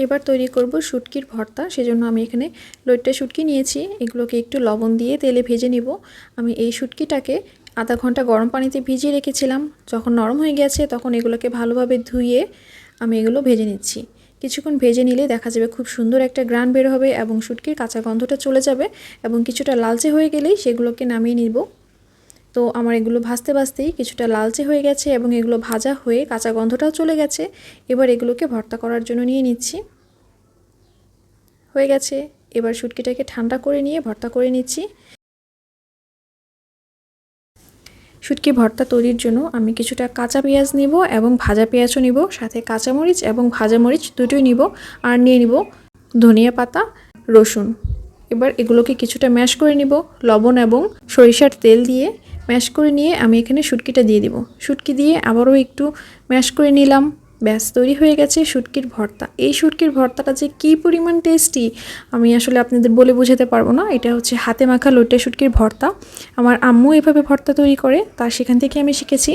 এবার তৈরি করব শুটকির ভর্তা। সেজন্য আমি এখানে লইট্টা শুটকি নিয়েছি। এগুলোকে একটু লবণ দিয়ে তেলে ভেজে নিব। আমি এই শুটকিটাকে আধা ঘন্টা গরম পানিতে ভিজিয়ে রেখেছিলাম। যখন নরম হয়ে গেছে তখন এগুলোকে ভালোভাবে ধুয়ে আমি এগুলো ভেজে নিচ্ছি। কিছুক্ষণ ভেজে নিলে দেখা যাবে খুব সুন্দর একটা গ্রান বের হবে এবং শুটকির কাঁচা গন্ধটা চলে যাবে এবং কিছুটা লালচে হয়ে গেলেই সেগুলোকে নামিয়ে নিব। তো আমার এগুলো ভাজতে ভাজতেই কিছুটা লালচে হয়ে গেছে এবং এগুলো ভাজা হয়ে কাঁচা গন্ধটাও চলে গেছে। এবার এগুলোকে ভর্তা করার জন্য নিয়ে নিচ্ছি। হয়ে গেছে। এবার শুটকিটাকে ঠান্ডা করে নিয়ে ভর্তা করে নিচ্ছি। শুটকি ভর্তা তৈরির জন্য আমি কিছুটা কাঁচা পেঁয়াজ নিব এবং ভাজা পেঁয়াজও নিব, সাথে কাঁচামরিচ এবং ভাজা মরিচ দুটোই নিব, আর নিয়ে নিব ধনিয়া পাতা, রসুন। এবার এগুলোকে কিছুটা ম্যাশ করে নিব লবণ এবং সরিষার তেল দিয়ে। ম্যাশ করে নিয়ে আমি এখানে শুটকিটা দিয়ে দিব। শুটকি দিয়ে আবারও একটু ম্যাশ করে নিলাম। ব্যাস তৈরি হয়ে গেছে শুটকির ভর্তা। এই শুটকির ভর্তাটা যে কী পরিমাণ টেস্টি আমি আসলে আপনাদের বলে বোঝাতে পারবো না। এটা হচ্ছে হাতে মাখা লইট্টা শুটকির ভর্তা। আমার আম্মু এভাবে ভর্তা তৈরি করে, তার সেখান থেকে আমি শিখেছি।